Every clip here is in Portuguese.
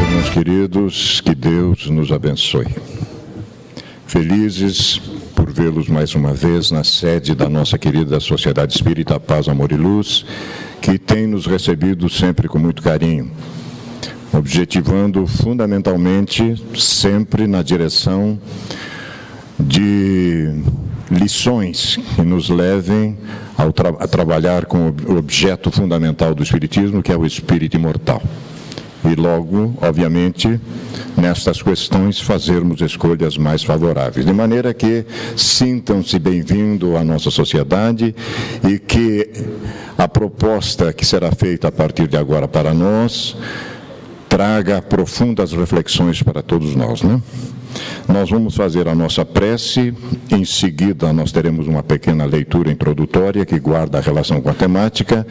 Irmãos queridos, que Deus nos abençoe. Felizes por vê-los mais uma vez na sede da nossa querida Sociedade Espírita Paz, Amor e Luz, que tem nos recebido sempre com muito carinho, objetivando fundamentalmente sempre na direção de lições que nos levem a trabalhar com o objeto fundamental do Espiritismo, que é o espírito imortal. E logo, obviamente, nestas questões, fazermos escolhas mais favoráveis. De maneira que sintam-se bem-vindos à nossa sociedade e que a proposta que será feita a partir de agora para nós traga profundas reflexões para todos nós, né? Nós vamos fazer a nossa prece, em seguida nós teremos uma pequena leitura introdutória que guarda a relação com a temática,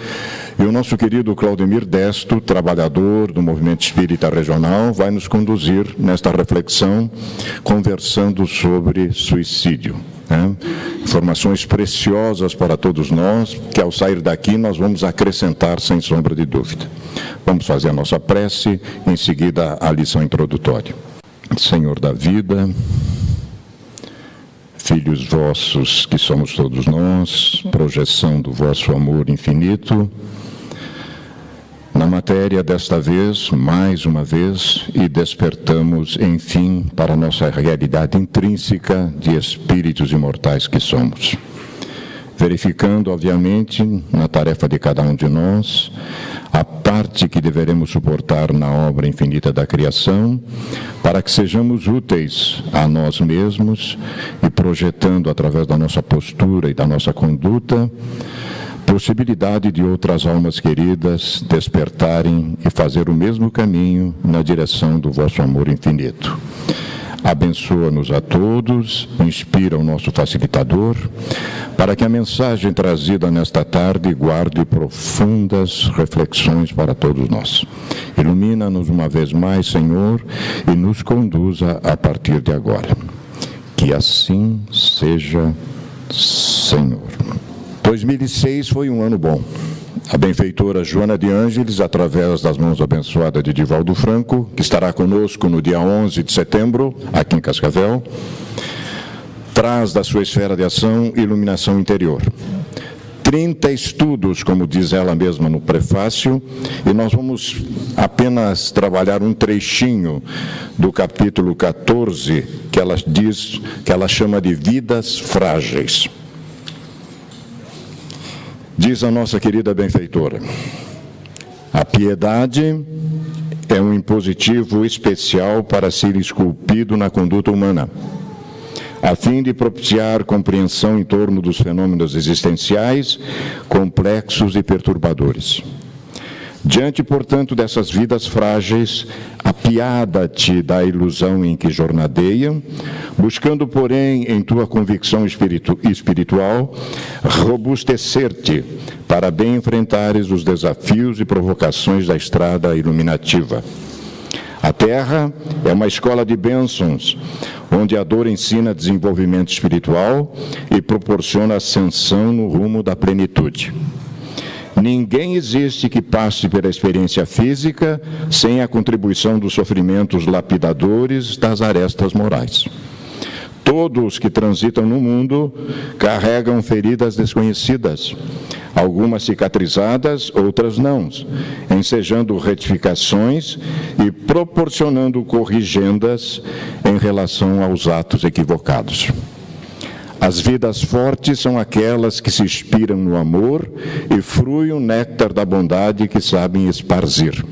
e o nosso querido Claudemir Desto, trabalhador do Movimento Espírita Regional, vai nos conduzir nesta reflexão, conversando sobre suicídio. Informações preciosas para todos nós, que ao sair daqui nós vamos acrescentar sem sombra de dúvida. Vamos fazer a nossa prece, em seguida a lição introdutória. Senhor da vida, filhos vossos que somos todos nós, projeção do vosso amor infinito, na matéria desta vez, mais uma vez, e despertamos, enfim, para a nossa realidade intrínseca de espíritos imortais que somos. Verificando, obviamente, na tarefa de cada um de nós, a parte que deveremos suportar na obra infinita da criação, para que sejamos úteis a nós mesmos e projetando através da nossa postura e da nossa conduta, possibilidade de outras almas queridas despertarem e fazer o mesmo caminho na direção do vosso amor infinito. Abençoa-nos a todos, inspira o nosso facilitador, para que a mensagem trazida nesta tarde guarde profundas reflexões para todos nós. Ilumina-nos uma vez mais, Senhor, e nos conduza a partir de agora. Que assim seja, Senhor. 2006 foi um ano bom. A benfeitora Joana de Ângeles, através das mãos abençoadas de Divaldo Franco, que estará conosco no dia 11 de setembro, aqui em Cascavel, traz da sua esfera de ação iluminação interior. 30 estudos, como diz ela mesma no prefácio, e nós vamos apenas trabalhar um trechinho do capítulo 14, que ela diz, que ela chama de vidas frágeis. Diz a nossa querida benfeitora: a piedade é um impositivo especial para ser esculpido na conduta humana, a fim de propiciar compreensão em torno dos fenômenos existenciais complexos e perturbadores. Diante, portanto, dessas vidas frágeis, apiada-te da ilusão em que jornadeiam, buscando, porém, em tua convicção espiritual, robustecer-te para bem enfrentares os desafios e provocações da estrada iluminativa. A Terra é uma escola de bênçãos, onde a dor ensina desenvolvimento espiritual e proporciona ascensão no rumo da plenitude. Ninguém existe que passe pela experiência física sem a contribuição dos sofrimentos lapidadores das arestas morais. Todos que transitam no mundo carregam feridas desconhecidas, algumas cicatrizadas, outras não, ensejando retificações e proporcionando corrigendas em relação aos atos equivocados. As vidas fortes são aquelas que se inspiram no amor e fruem o néctar da bondade que sabem esparzir.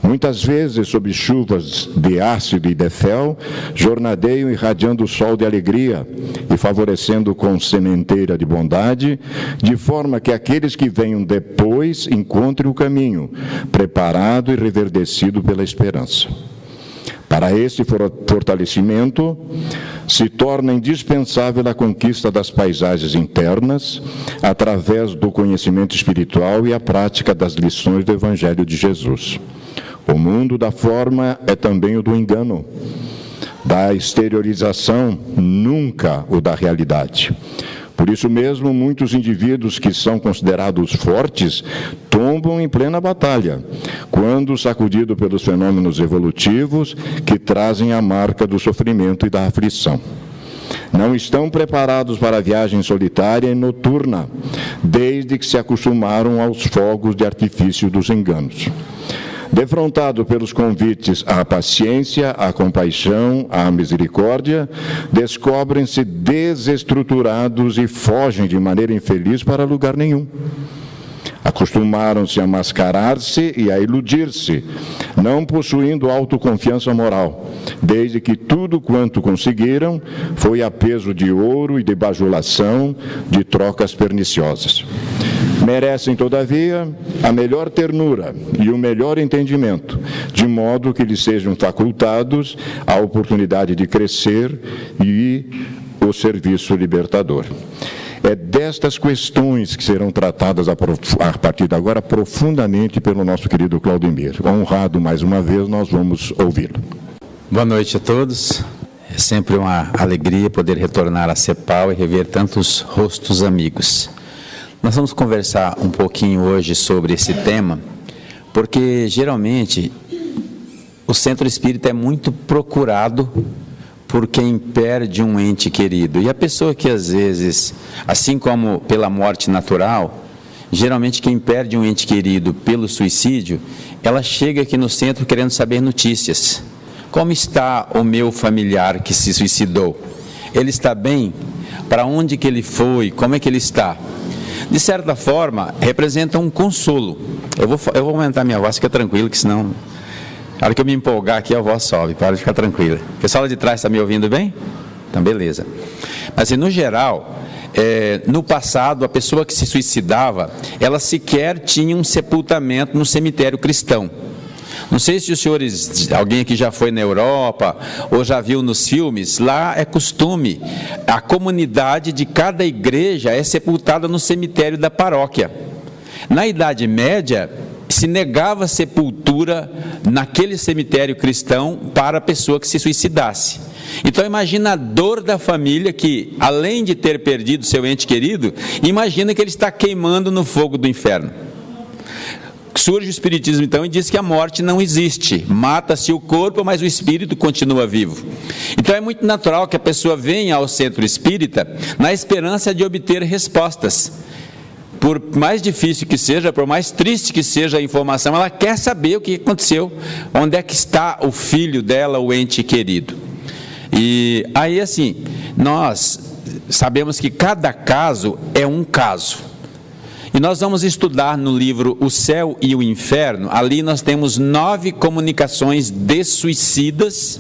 Muitas vezes, sob chuvas de ácido e de fel, jornadeiam irradiando o sol de alegria e favorecendo com sementeira de bondade, de forma que aqueles que venham depois encontrem o caminho, preparado e reverdecido pela esperança. Para este fortalecimento, se torna indispensável a conquista das paisagens internas, através do conhecimento espiritual e a prática das lições do Evangelho de Jesus. O mundo da forma é também o do engano, da exteriorização, nunca o da realidade. Por isso mesmo, muitos indivíduos que são considerados fortes tombam em plena batalha, quando sacudidos pelos fenômenos evolutivos que trazem a marca do sofrimento e da aflição. Não estão preparados para a viagem solitária e noturna, desde que se acostumaram aos fogos de artifício dos enganos. Defrontado pelos convites à paciência, à compaixão, à misericórdia, descobrem-se desestruturados e fogem de maneira infeliz para lugar nenhum. Acostumaram-se a mascarar-se e a iludir-se, não possuindo autoconfiança moral, desde que tudo quanto conseguiram foi a peso de ouro e de bajulação, de trocas perniciosas. Merecem, todavia, a melhor ternura e o melhor entendimento, de modo que lhes sejam facultados a oportunidade de crescer e o serviço libertador. É destas questões que serão tratadas a partir de agora profundamente pelo nosso querido Claudemir. Honrado mais uma vez, nós vamos ouvi-lo. Boa noite a todos. É sempre uma alegria poder retornar à CEPAL e rever tantos rostos amigos. Nós vamos conversar um pouquinho hoje sobre esse tema, porque geralmente o centro espírita é muito procurado por quem perde um ente querido. E a pessoa que às vezes, assim como pela morte natural, geralmente quem perde um ente querido pelo suicídio, ela chega aqui no centro querendo saber notícias. Como está o meu familiar que se suicidou? Ele está bem? Para onde que ele foi? Como é que ele está? De certa forma, representa um consolo. Eu vou aumentar minha voz, fica tranquilo, que senão, na hora que eu me empolgar aqui, a voz sobe, para ficar tranquila. O pessoal lá de trás está me ouvindo bem? Então, beleza. Mas, assim, no geral, no passado, a pessoa que se suicidava, ela sequer tinha um sepultamento no cemitério cristão. Não sei se os senhores, alguém aqui já foi na Europa ou já viu nos filmes, lá é costume, a comunidade de cada igreja é sepultada no cemitério da paróquia. Na Idade Média, se negava sepultura naquele cemitério cristão para a pessoa que se suicidasse. Então imagina a dor da família que, além de ter perdido seu ente querido, imagina que ele está queimando no fogo do inferno. Surge o Espiritismo então e diz que a morte não existe, mata-se o corpo, mas o espírito continua vivo. Então é muito natural que a pessoa venha ao centro espírita na esperança de obter respostas. Por mais difícil que seja, por mais triste que seja a informação, ela quer saber o que aconteceu, onde é que está o filho dela, o ente querido. E aí assim, nós sabemos que cada caso é um caso. E nós vamos estudar no livro O Céu e o Inferno. Ali nós temos 9 comunicações de suicidas,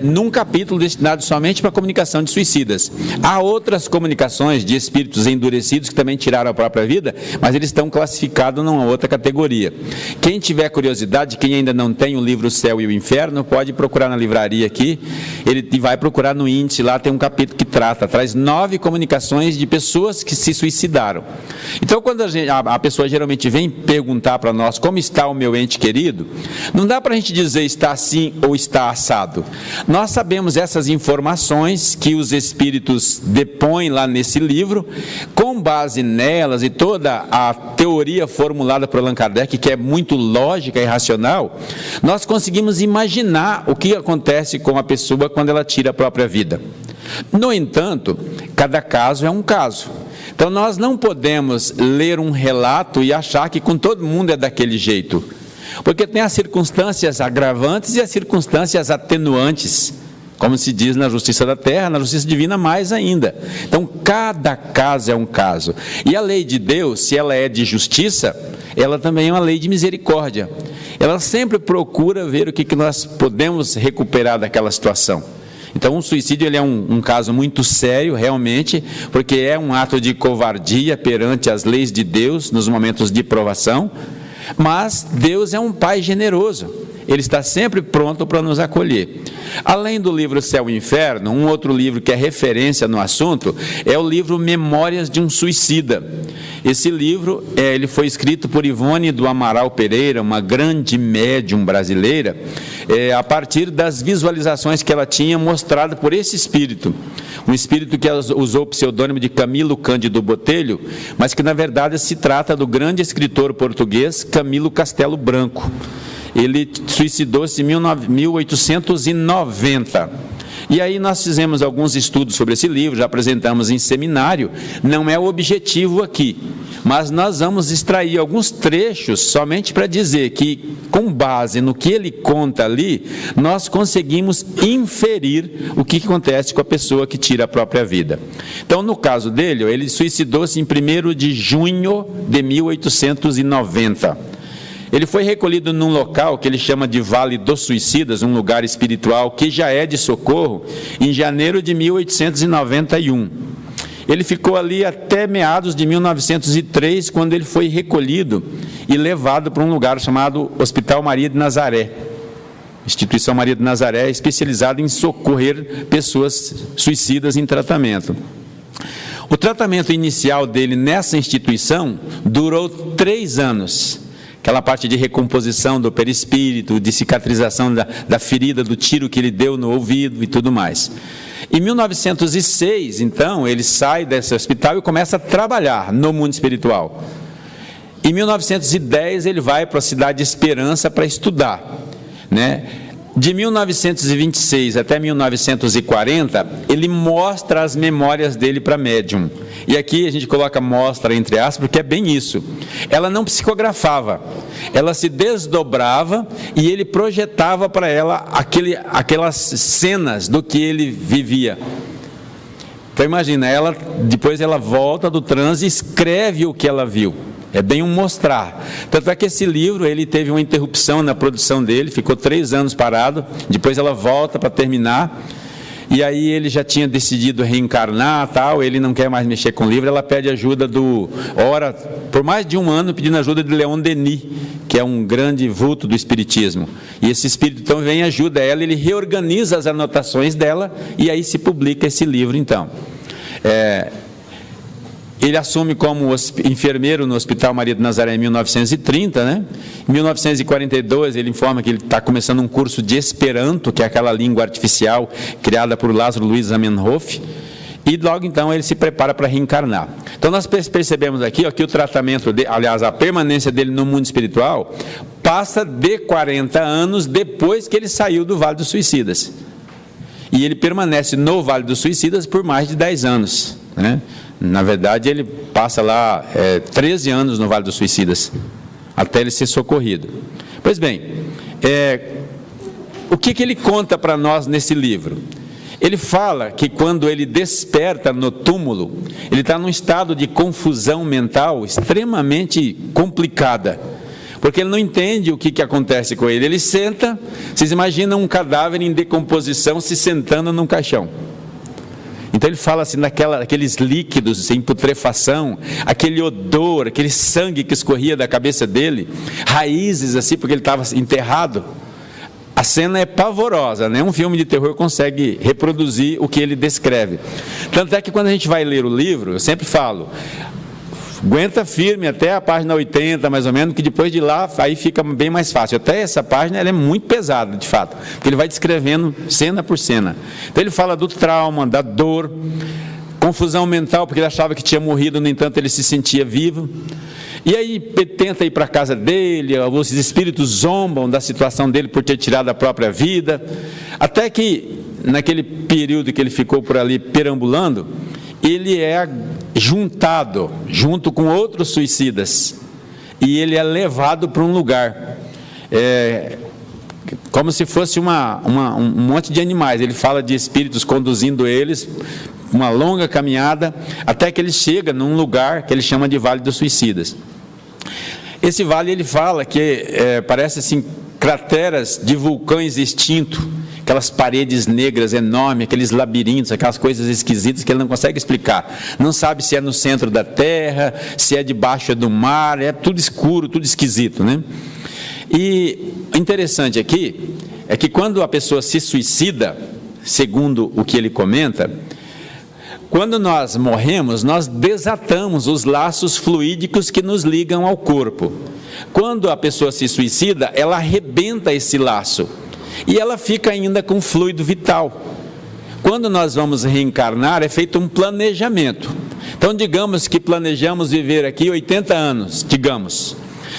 num capítulo destinado somente para a comunicação de suicidas. Há outras comunicações de espíritos endurecidos que também tiraram a própria vida, mas eles estão classificados numa outra categoria. Quem tiver curiosidade, quem ainda não tem o livro O Céu e o Inferno, pode procurar na livraria aqui, ele vai procurar no índice, lá tem um capítulo que traz 9 comunicações de pessoas que se suicidaram. Então, quando a pessoa geralmente vem perguntar para nós como está o meu ente querido, não dá para a gente dizer está assim ou está assado. Nós sabemos essas informações que os espíritos depõem lá nesse livro, com base nelas e toda a teoria formulada por Allan Kardec, que é muito lógica e racional, nós conseguimos imaginar o que acontece com a pessoa quando ela tira a própria vida. No entanto, cada caso é um caso. Então nós não podemos ler um relato e achar que com todo mundo é daquele jeito, porque tem as circunstâncias agravantes e as circunstâncias atenuantes, como se diz na justiça da terra, na justiça divina mais ainda. Então cada caso é um caso, e a lei de Deus, se ela é de justiça, ela também é uma lei de misericórdia. Ela sempre procura ver o que nós podemos recuperar daquela situação. Então, o suicídio ele é um caso muito sério, realmente, porque é um ato de covardia perante as leis de Deus nos momentos de provação, mas Deus é um Pai generoso, Ele está sempre pronto para nos acolher. Além do livro Céu e Inferno, um outro livro que é referência no assunto é o livro Memórias de um Suicida. Esse livro ele foi escrito por Ivone do Amaral Pereira, uma grande médium brasileira, a partir das visualizações que ela tinha mostrado por esse espírito. Um espírito que usou o pseudônimo de Camilo Cândido Botelho, mas que na verdade se trata do grande escritor português Camilo Castelo Branco. Ele suicidou-se em 1890. E aí nós fizemos alguns estudos sobre esse livro, já apresentamos em seminário. Não é o objetivo aqui, mas nós vamos extrair alguns trechos somente para dizer que, com base no que ele conta ali, nós conseguimos inferir o que acontece com a pessoa que tira a própria vida. Então, no caso dele, ele suicidou-se em 1º de junho de 1890. Ele foi recolhido num local que ele chama de Vale dos Suicidas, um lugar espiritual que já é de socorro, em janeiro de 1891. Ele ficou ali até meados de 1903, quando ele foi recolhido e levado para um lugar chamado Hospital Maria de Nazaré. Instituição Maria de Nazaré, especializada em socorrer pessoas suicidas em tratamento. O tratamento inicial dele nessa instituição durou 3 anos. Aquela parte de recomposição do perispírito, de cicatrização da ferida do tiro que ele deu no ouvido e tudo mais. Em 1906, então, ele sai desse hospital e começa a trabalhar no mundo espiritual. Em 1910, ele vai para a cidade de Esperança para estudar, né? De 1926 até 1940, ele mostra as memórias dele para médium. E aqui a gente coloca mostra entre aspas, porque é bem isso. Ela não psicografava, ela se desdobrava e ele projetava para ela aquelas cenas do que ele vivia. Então imagina, depois ela volta do transe e escreve o que ela viu. É bem um mostrar. Tanto é que esse livro, ele teve uma interrupção na produção dele, ficou 3 anos parado, depois ela volta para terminar, e aí ele já tinha decidido reencarnar, tal, ele não quer mais mexer com o livro, ela pede ajuda por mais de 1 ano, pedindo ajuda de Leon Denis, que é um grande vulto do espiritismo. E esse espírito então vem e ajuda ela, ele reorganiza as anotações dela, e aí se publica esse livro então. Ele assume como enfermeiro no Hospital Maria de Nazaré em 1930, né? Em 1942, ele informa que ele está começando um curso de Esperanto, que é aquela língua artificial criada por Lázaro Luiz Zamenhof, e logo então ele se prepara para reencarnar. Então nós percebemos aqui que o tratamento, aliás, a permanência dele no mundo espiritual, passa de 40 anos depois que ele saiu do Vale dos Suicidas. E ele permanece no Vale dos Suicidas por mais de 10 anos, né? Na verdade, ele passa lá 13 anos no Vale dos Suicidas, até ele ser socorrido. Pois bem, o que ele conta para nós nesse livro? Ele fala que quando ele desperta no túmulo, ele está num estado de confusão mental extremamente complicada, porque ele não entende o que acontece com ele. Ele senta, vocês imaginam um cadáver em decomposição se sentando num caixão. Então ele fala assim, aqueles líquidos em putrefação, aquele odor, aquele sangue que escorria da cabeça dele, raízes assim, porque ele estava enterrado. A cena é pavorosa, nenhum filme de terror consegue reproduzir o que ele descreve. Tanto é que quando a gente vai ler o livro, eu sempre falo, aguenta firme até a página 80, mais ou menos, que depois de lá, aí fica bem mais fácil. Até essa página, ela é muito pesada, de fato, porque ele vai descrevendo cena por cena. Então ele fala do trauma, da dor, confusão mental, porque ele achava que tinha morrido, no entanto ele se sentia vivo. E aí tenta ir para a casa dele, os espíritos zombam da situação dele por ter tirado a própria vida, até que, naquele período que ele ficou por ali perambulando, ele é juntado, junto com outros suicidas, e ele é levado para um lugar, como se fosse um monte de animais. Ele fala de espíritos conduzindo eles, uma longa caminhada, até que ele chega num lugar que ele chama de Vale dos Suicidas. Esse vale, ele fala que parece assim, crateras de vulcões extintos, aquelas paredes negras enormes, aqueles labirintos, aquelas coisas esquisitas que ele não consegue explicar. Não sabe se é no centro da terra, se é debaixo do mar, é tudo escuro, tudo esquisito, né? E o interessante aqui é que quando a pessoa se suicida, segundo o que ele comenta, Quando nós morremos, nós desatamos os laços fluídicos que nos ligam ao corpo. Quando a pessoa se suicida, ela arrebenta esse laço e ela fica ainda com fluido vital. Quando nós vamos reencarnar, é feito um planejamento. Então, digamos que planejamos viver aqui 80 anos, digamos.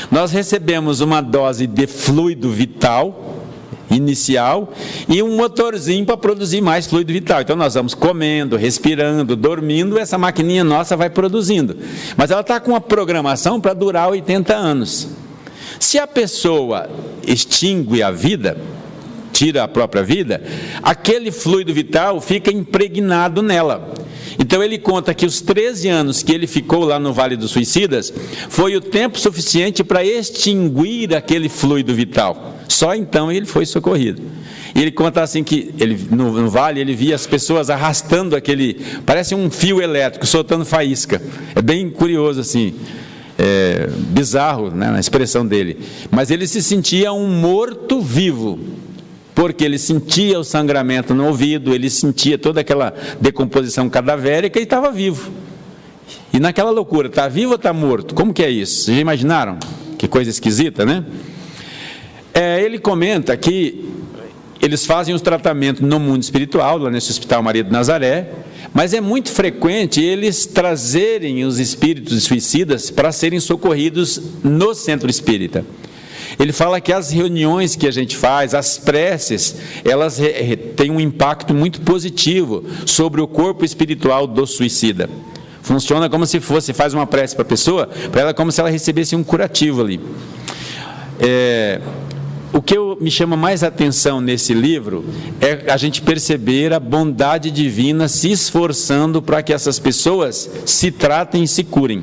Nós recebemos uma dose de fluido vital inicial e um motorzinho para produzir mais fluido vital. Então nós vamos comendo, respirando, dormindo, essa maquininha nossa vai produzindo. Mas ela está com uma programação para durar 80 anos. Se a pessoa extingue a vida, tira a própria vida, aquele fluido vital fica impregnado nela. Então ele conta que os 13 anos que ele ficou lá no Vale dos Suicidas foi o tempo suficiente para extinguir aquele fluido vital. Só então ele foi socorrido. E ele conta assim que ele, no vale ele via as pessoas arrastando aquele, parece um fio elétrico, soltando faísca. É bem curioso assim, bizarro, né, na expressão dele. Mas ele se sentia um morto-vivo, porque ele sentia o sangramento no ouvido, ele sentia toda aquela decomposição cadavérica e estava vivo. E naquela loucura, está vivo ou está morto? Como que é isso? Vocês já imaginaram? Que coisa esquisita, né? Ele comenta que eles fazem os tratamentos no mundo espiritual, lá nesse Hospital Maria de Nazaré, mas é muito frequente eles trazerem os espíritos suicidas para serem socorridos no centro espírita. Ele fala que as reuniões que a gente faz, as preces, elas têm um impacto muito positivo sobre o corpo espiritual do suicida. Funciona como se fosse, faz uma prece para a pessoa, para ela como se ela recebesse um curativo ali. O que me chama mais atenção nesse livro é a gente perceber a bondade divina se esforçando para que essas pessoas se tratem e se curem.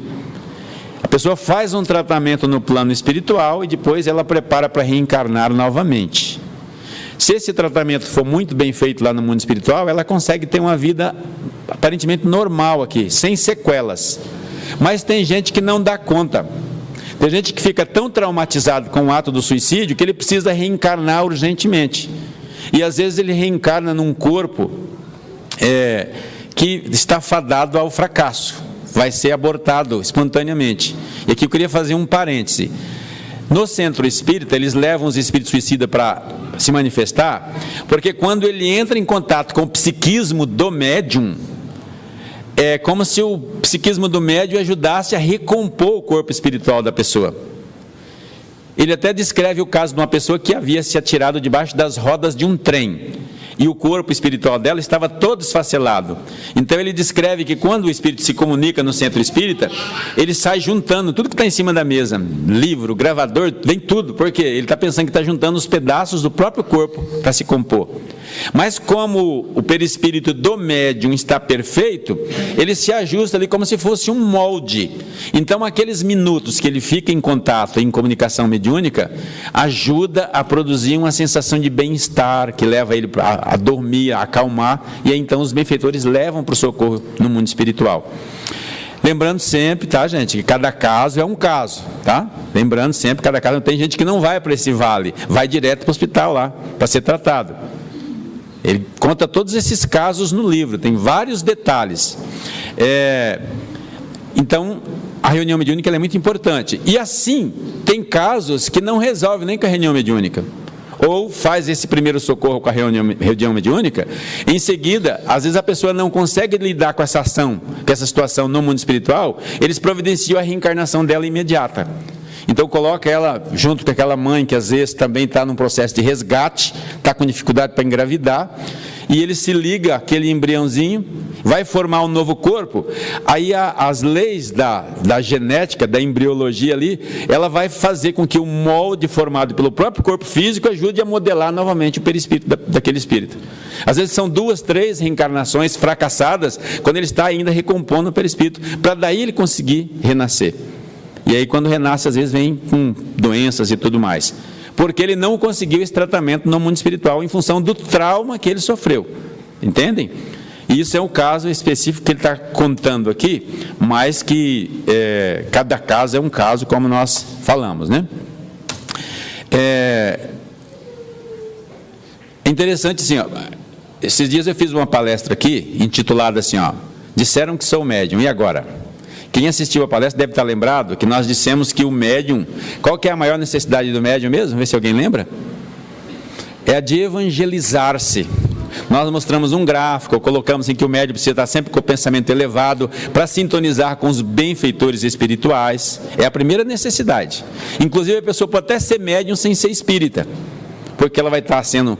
A pessoa faz um tratamento no plano espiritual e depois ela prepara para reencarnar novamente. Se esse tratamento for muito bem feito lá no mundo espiritual, ela consegue ter uma vida aparentemente normal aqui, sem sequelas. Mas tem gente que não dá conta. Tem gente que fica tão traumatizado com o ato do suicídio que ele precisa reencarnar urgentemente. E às vezes ele reencarna num corpo que está fadado ao fracasso. Vai ser abortado espontaneamente. E aqui eu queria fazer um parêntese. No centro espírita, eles levam os espíritos suicidas para se manifestar, porque quando ele entra em contato com o psiquismo do médium, é como se o psiquismo do médium ajudasse a recompor o corpo espiritual da pessoa. Ele até descreve o caso de uma pessoa que havia se atirado debaixo das rodas de um trem, e o corpo espiritual dela estava todo esfacelado. Então ele descreve que quando o espírito se comunica no centro espírita, ele sai juntando tudo que está em cima da mesa, livro, gravador, vem tudo, porque ele está pensando que está juntando os pedaços do próprio corpo para se compor. Mas como o perispírito do médium está perfeito, ele se ajusta ali como se fosse um molde. Então aqueles minutos que ele fica em contato, em comunicação mediúnica, ajuda a produzir uma sensação de bem-estar, que leva ele a dormir, a acalmar, e aí então os benfeitores levam para o socorro no mundo espiritual. Lembrando sempre, tá, gente, que cada caso é um caso, tá? Lembrando sempre, cada caso, tem gente que não vai para esse vale, vai direto para o hospital lá, para ser tratado. Ele conta todos esses casos no livro, tem vários detalhes. Então, a reunião mediúnica ela é muito importante. E assim, tem casos que não resolve nem com a reunião mediúnica. Ou faz esse primeiro socorro com a reunião mediúnica, em seguida, às vezes a pessoa não consegue lidar com essa ação, com essa situação no mundo espiritual, eles providenciam a reencarnação dela imediata. Então coloca ela junto com aquela mãe que às vezes também está num processo de resgate, está com dificuldade para engravidar, e ele se liga àquele embriãozinho, vai formar um novo corpo. Aí as leis da genética, da embriologia ali, ela vai fazer com que o molde formado pelo próprio corpo físico ajude a modelar novamente o perispírito daquele espírito. Às vezes são 2, 3 reencarnações fracassadas, quando ele está ainda recompondo o perispírito, para daí ele conseguir renascer. E aí quando renasce, às vezes vem com doenças e tudo mais, porque ele não conseguiu esse tratamento no mundo espiritual em função do trauma que ele sofreu. Entendem? E isso é um caso específico que ele está contando aqui, mas que cada caso é um caso, como nós falamos, né? É interessante assim, ó, esses dias eu fiz uma palestra aqui, intitulada assim, ó, disseram que sou médium, e agora? Quem assistiu a palestra deve estar lembrado que nós dissemos que o médium, qual que é a maior necessidade do médium mesmo? Vê se alguém lembra. É a de evangelizar-se. Nós mostramos um gráfico, colocamos em que o médium precisa estar sempre com o pensamento elevado para sintonizar com os benfeitores espirituais. É a primeira necessidade. Inclusive a pessoa pode até ser médium sem ser espírita, porque ela vai estar sendo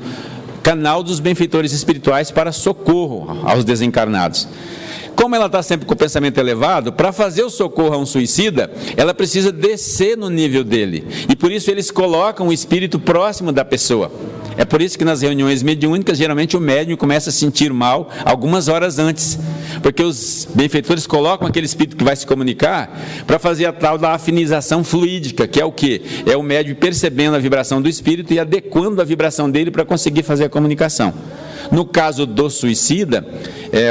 canal dos benfeitores espirituais para socorro aos desencarnados. Como ela está sempre com o pensamento elevado, para fazer o socorro a um suicida, ela precisa descer no nível dele. E por isso eles colocam o espírito próximo da pessoa. É por isso que nas reuniões mediúnicas, geralmente o médium começa a sentir mal algumas horas antes. Porque os benfeitores colocam aquele espírito que vai se comunicar para fazer a tal da afinização fluídica, que é o quê? É o médium percebendo a vibração do espírito e adequando a vibração dele para conseguir fazer a comunicação. No caso do suicida,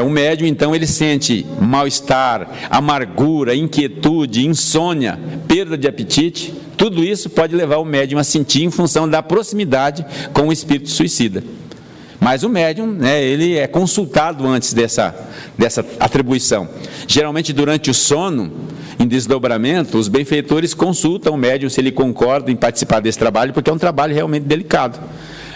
o médium, então, ele sente mal-estar, amargura, inquietude, insônia, perda de apetite. Tudo isso pode levar o médium a sentir em função da proximidade com o espírito suicida. Mas o médium, ele é consultado antes dessa atribuição. Geralmente, durante o sono, em desdobramento, os benfeitores consultam o médium se ele concorda em participar desse trabalho, porque é um trabalho realmente delicado.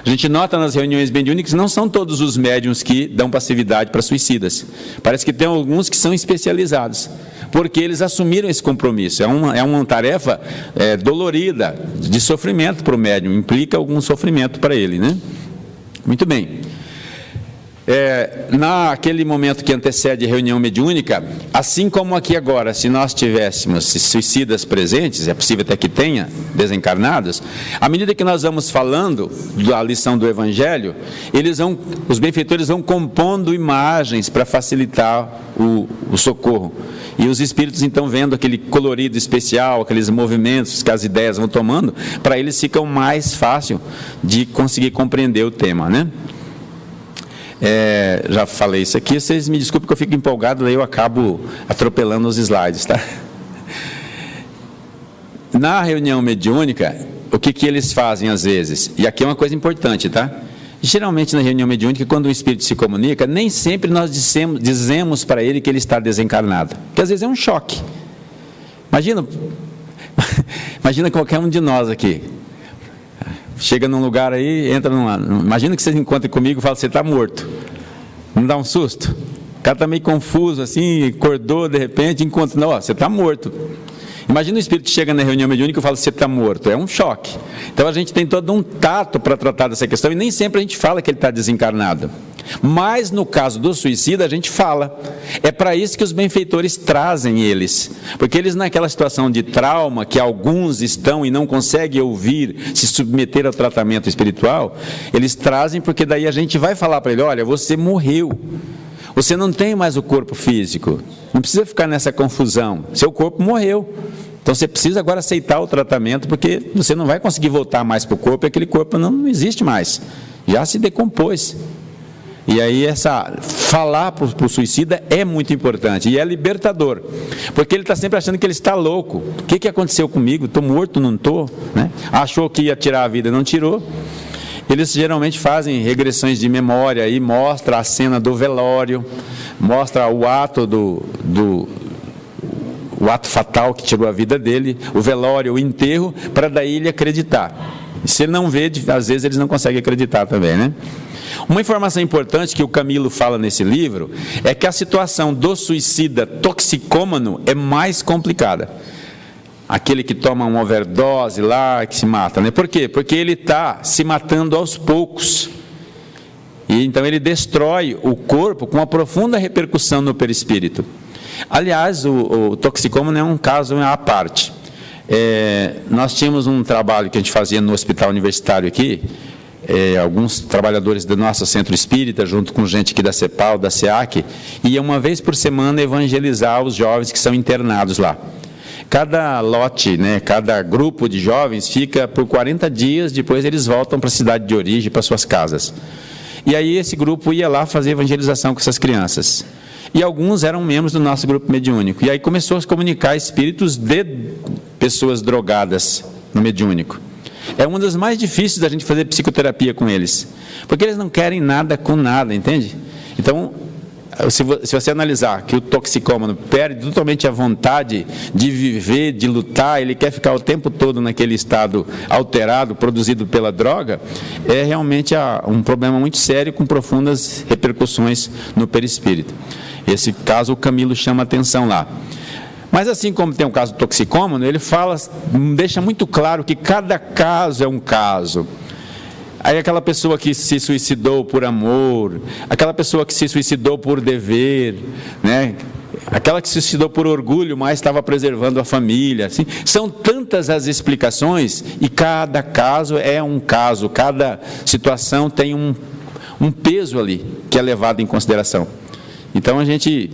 A gente nota nas reuniões mediúnicas que não são todos os médiuns que dão passividade para suicidas. Parece que tem alguns que são especializados, porque eles assumiram esse compromisso. É uma tarefa dolorida, de sofrimento para o médium, implica algum sofrimento para ele, né? Muito bem. Naquele momento que antecede a reunião mediúnica, assim como aqui agora, se nós tivéssemos suicidas presentes, é possível até que tenha, desencarnados, à medida que nós vamos falando da lição do Evangelho, os benfeitores vão compondo imagens para facilitar o socorro. E os espíritos, então, vendo aquele colorido especial, aqueles movimentos que as ideias vão tomando, para eles fica mais fácil de conseguir compreender o tema, né? Já falei isso aqui, vocês me desculpem que eu fico empolgado, daí eu acabo atropelando os slides, tá? Na reunião mediúnica, o que eles fazem às vezes? E aqui é uma coisa importante, tá? Geralmente na reunião mediúnica, quando o espírito se comunica, nem sempre nós dizemos para ele que ele está desencarnado, porque às vezes é um choque. Imagina qualquer um de nós aqui. Chega num lugar aí, entra imagina que você encontre comigo e fala, você está morto. Não dá um susto? O cara está meio confuso assim, acordou de repente, encontra, não, você está morto. Imagina o espírito que chega na reunião mediúnica e fala, você está morto. É um choque. Então a gente tem todo um tato para tratar dessa questão e nem sempre a gente fala que ele está desencarnado. Mas no caso do suicida a gente fala. É para isso que os benfeitores trazem eles, porque eles naquela situação de trauma que alguns estão e não conseguem ouvir, se submeter ao tratamento espiritual, eles trazem porque daí a gente vai falar para ele, olha, você morreu, você não tem mais o corpo físico, não precisa ficar nessa confusão, seu corpo morreu, então você precisa agora aceitar o tratamento, porque você não vai conseguir voltar mais para o corpo, e aquele corpo não existe mais, já se decompôs. E aí falar para o suicida é muito importante e é libertador, porque ele está sempre achando que ele está louco. O que aconteceu comigo? Estou morto, não estou? Né? Achou que ia tirar a vida, não tirou. Eles geralmente fazem regressões de memória e mostra a cena do velório, mostra o ato o ato fatal que tirou a vida dele, o velório, o enterro, para daí ele acreditar. E se ele não vê, às vezes eles não conseguem acreditar também, né? Uma informação importante que o Camilo fala nesse livro é que a situação do suicida toxicômano é mais complicada. Aquele que toma uma overdose lá, que se mata, né? Por quê? Porque ele está se matando aos poucos. E então ele destrói o corpo com uma profunda repercussão no perispírito. Aliás, o toxicômano é um caso à parte. Nós tínhamos um trabalho que a gente fazia no hospital universitário aqui, alguns trabalhadores do nosso centro espírita, junto com gente aqui da CEPAL, da SEAC, ia uma vez por semana evangelizar os jovens que são internados lá. Cada lote, cada grupo de jovens fica por 40 dias, depois eles voltam para a cidade de origem, para suas casas. E aí esse grupo ia lá fazer evangelização com essas crianças. E alguns eram membros do nosso grupo mediúnico. E aí começou a se comunicar espíritos de pessoas drogadas no mediúnico. É uma das mais difíceis da gente fazer psicoterapia com eles, porque eles não querem nada com nada, entende? Então, se você analisar que o toxicômano perde totalmente a vontade de viver, de lutar, ele quer ficar o tempo todo naquele estado alterado, produzido pela droga, é realmente um problema muito sério, com profundas repercussões no perispírito. Esse caso o Camilo chama atenção lá. Mas assim como tem um caso toxicômano, ele deixa muito claro que cada caso é um caso. Aí aquela pessoa que se suicidou por amor, aquela pessoa que se suicidou por dever, né? Aquela que se suicidou por orgulho, mas estava preservando a família. Assim. São tantas as explicações e cada caso é um caso, cada situação tem um peso ali que é levado em consideração. Então a gente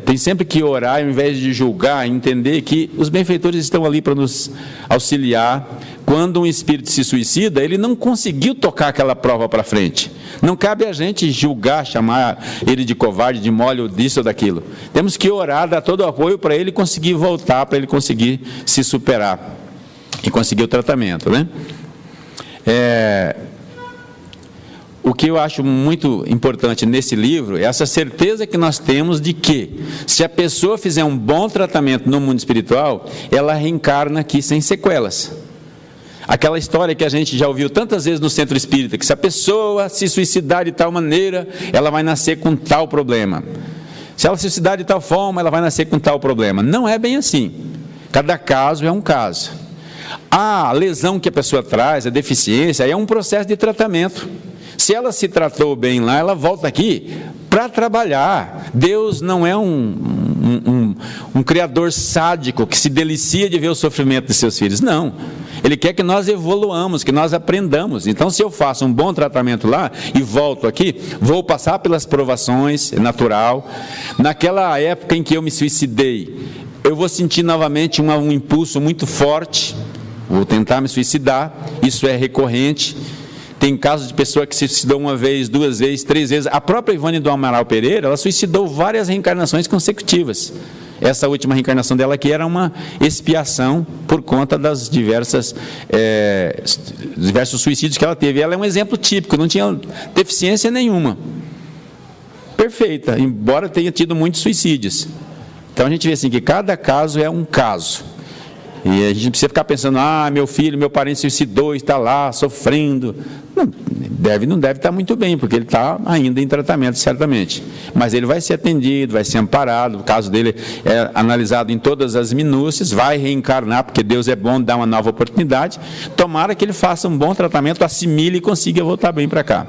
tem sempre que orar, ao invés de julgar, entender que os benfeitores estão ali para nos auxiliar. Quando um espírito se suicida, ele não conseguiu tocar aquela prova para frente. Não cabe a gente julgar, chamar ele de covarde, de mole, ou disso ou daquilo. Temos que orar, dar todo o apoio para ele conseguir voltar, para ele conseguir se superar e conseguir o tratamento, né? O que eu acho muito importante nesse livro é essa certeza que nós temos de que, se a pessoa fizer um bom tratamento no mundo espiritual, ela reencarna aqui sem sequelas. Aquela história que a gente já ouviu tantas vezes no centro espírita, que se a pessoa se suicidar de tal maneira, ela vai nascer com tal problema. Se ela se suicidar de tal forma, ela vai nascer com tal problema. Não é bem assim. Cada caso é um caso. A lesão que a pessoa traz, a deficiência, é um processo de tratamento. Se ela se tratou bem lá, ela volta aqui para trabalhar. Deus não é um criador sádico que se delicia de ver o sofrimento de seus filhos. Não. Ele quer que nós evoluamos, que nós aprendamos. Então, se eu faço um bom tratamento lá e volto aqui, vou passar pelas provações, é natural. Naquela época em que eu me suicidei, eu vou sentir novamente um impulso muito forte, vou tentar me suicidar, isso é recorrente. Tem casos de pessoa que se suicidou uma vez, duas vezes, três vezes. A própria Ivone do Amaral Pereira, ela suicidou várias reencarnações consecutivas. Essa última reencarnação dela aqui era uma expiação por conta das diversos suicídios que ela teve. Ela é um exemplo típico, não tinha deficiência nenhuma. Perfeita, embora tenha tido muitos suicídios. Então a gente vê assim que cada caso é um caso. E a gente não precisa ficar pensando, meu filho, meu parente se suicidou, está lá sofrendo. Não deve estar muito bem, porque ele está ainda em tratamento, certamente. Mas ele vai ser atendido, vai ser amparado, o caso dele é analisado em todas as minúcias, vai reencarnar, porque Deus é bom, dá uma nova oportunidade. Tomara que ele faça um bom tratamento, assimile e consiga voltar bem para cá.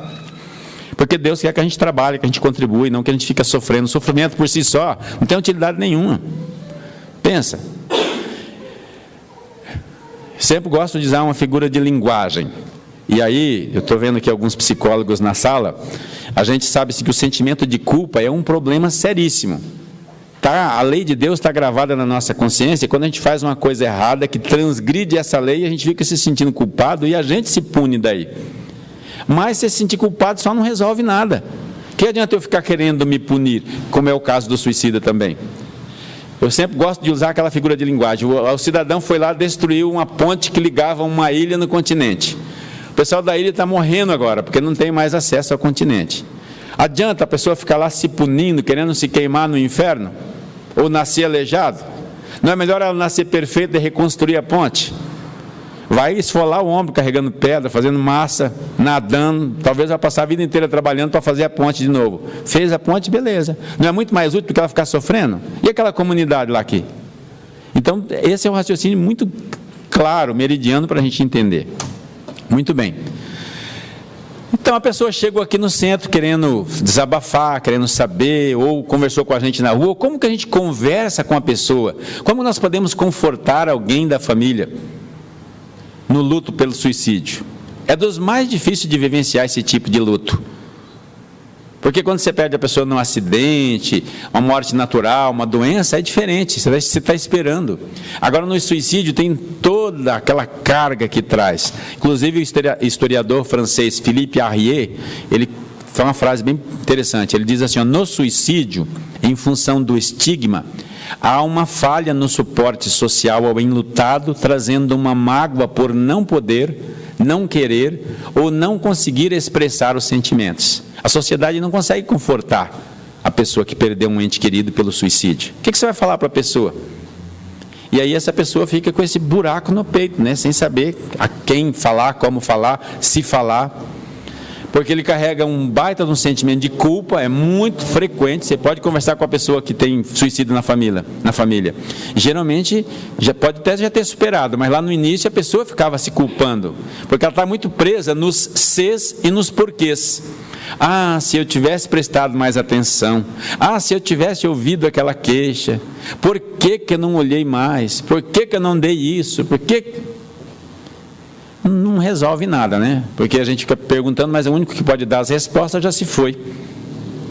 Porque Deus quer que a gente trabalhe, que a gente contribua, não que a gente fique sofrendo. O sofrimento por si só não tem utilidade nenhuma. Pensa. Sempre gosto de usar uma figura de linguagem. E aí, eu estou vendo aqui alguns psicólogos na sala, a gente sabe que o sentimento de culpa é um problema seríssimo. A lei de Deus está gravada na nossa consciência, e quando a gente faz uma coisa errada, que transgride essa lei, a gente fica se sentindo culpado e a gente se pune daí. Mas se sentir culpado só não resolve nada. Que adianta eu ficar querendo me punir, como é o caso do suicida também? Eu sempre gosto de usar aquela figura de linguagem. O cidadão foi lá, destruiu uma ponte que ligava uma ilha no continente. O pessoal da ilha está morrendo agora, porque não tem mais acesso ao continente. Adianta a pessoa ficar lá se punindo, querendo se queimar no inferno? Ou nascer aleijado? Não é melhor ela nascer perfeita e reconstruir a ponte? Vai esfolar o ombro carregando pedra, fazendo massa, nadando, talvez vai passar a vida inteira trabalhando para fazer a ponte de novo. Fez a ponte, beleza. Não é muito mais útil do que ela ficar sofrendo? E aquela comunidade lá aqui? Então, esse é um raciocínio muito claro, meridiano, para a gente entender. Muito bem. Então, a pessoa chegou aqui no centro querendo desabafar, querendo saber, ou conversou com a gente na rua. Como que a gente conversa com a pessoa? Como nós podemos confortar alguém da família no luto pelo suicídio? É dos mais difíceis de vivenciar esse tipo de luto. Porque quando você perde a pessoa num acidente, uma morte natural, uma doença, é diferente, você está esperando. Agora, no suicídio, tem toda aquela carga que traz. Inclusive, o historiador francês Philippe Arrier, ele faz uma frase bem interessante. Ele diz assim, no suicídio, em função do estigma, há uma falha no suporte social ao enlutado, trazendo uma mágoa por não poder, não querer ou não conseguir expressar os sentimentos. A sociedade não consegue confortar pessoa que perdeu um ente querido pelo suicídio? O que você vai falar para a pessoa? E aí essa pessoa fica com esse buraco no peito, né? Sem saber a quem falar, como falar, se falar. Porque ele carrega um baita de um sentimento de culpa, é muito frequente. Você pode conversar com a pessoa que tem suicídio na família. Geralmente, já pode até já ter superado, mas lá no início a pessoa ficava se culpando, porque ela está muito presa nos ses e nos porquês. Ah, se eu tivesse prestado mais atenção. Ah, se eu tivesse ouvido aquela queixa. Por que eu não olhei mais? Por que eu não dei isso? Por que... Não resolve nada, né? Porque a gente fica perguntando, mas o único que pode dar as respostas já se foi.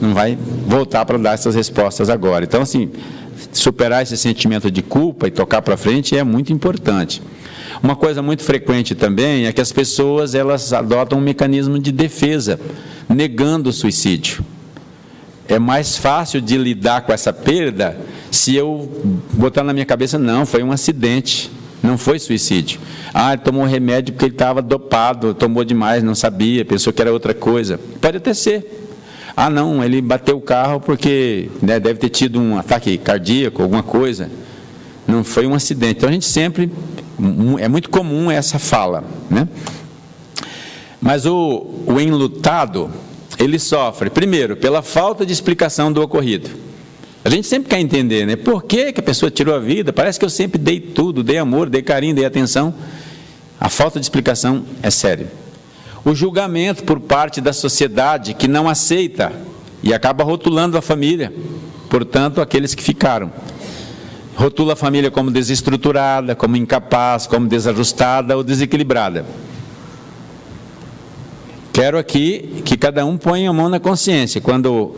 Não vai voltar para dar essas respostas agora. Então, assim, superar esse sentimento de culpa e tocar para frente é muito importante. Uma coisa muito frequente também é que as pessoas, elas adotam um mecanismo de defesa, negando o suicídio. É mais fácil de lidar com essa perda se eu botar na minha cabeça, não, foi um acidente, não foi suicídio. Ah, ele tomou remédio porque ele estava dopado, tomou demais, não sabia, pensou que era outra coisa. Pode até ser. Ah, não, ele bateu o carro porque, né, deve ter tido um ataque cardíaco, alguma coisa. Não foi um acidente. Então a gente sempre, é muito comum essa fala, né? Mas o enlutado, ele sofre, primeiro, pela falta de explicação do ocorrido. A gente sempre quer entender, né? Por que a pessoa tirou a vida? Parece que eu sempre dei tudo, dei amor, dei carinho, dei atenção. A falta de explicação é sério. O julgamento por parte da sociedade que não aceita e acaba rotulando a família, portanto, aqueles que ficaram. Rotula a família como desestruturada, como incapaz, como desajustada ou desequilibrada. Quero aqui que cada um ponha a mão na consciência quando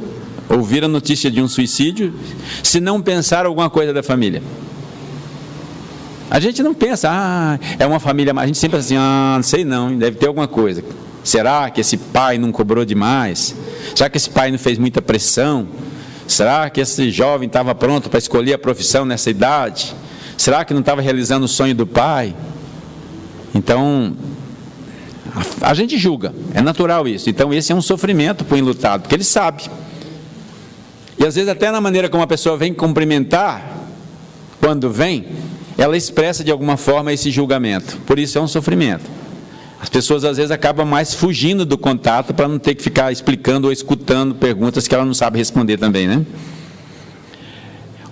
ouvir a notícia de um suicídio, se não pensar alguma coisa da família. A gente não pensa, é uma família, mas a gente sempre pensa assim, não sei não, deve ter alguma coisa. Será que esse pai não cobrou demais? Será que esse pai não fez muita pressão? Será que esse jovem estava pronto para escolher a profissão nessa idade? Será que não estava realizando o sonho do pai? Então, a gente julga, é natural isso. Então esse é um sofrimento para o enlutado, porque ele sabe. E às vezes até na maneira como a pessoa vem cumprimentar, quando vem, ela expressa de alguma forma esse julgamento. Por isso é um sofrimento. As pessoas às vezes acabam mais fugindo do contato para não ter que ficar explicando ou escutando perguntas que ela não sabe responder também, né?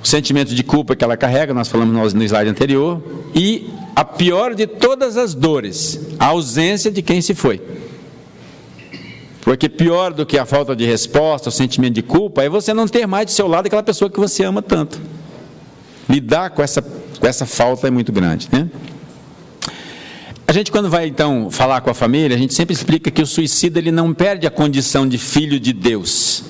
O sentimento de culpa que ela carrega, nós falamos no slide anterior, e a pior de todas as dores, a ausência de quem se foi. Porque pior do que a falta de resposta, o sentimento de culpa, é você não ter mais do seu lado aquela pessoa que você ama tanto. Lidar com essa falta é muito grande, né? A gente, quando vai então falar com a família, a gente sempre explica que o suicida ele não perde a condição de filho de Deus.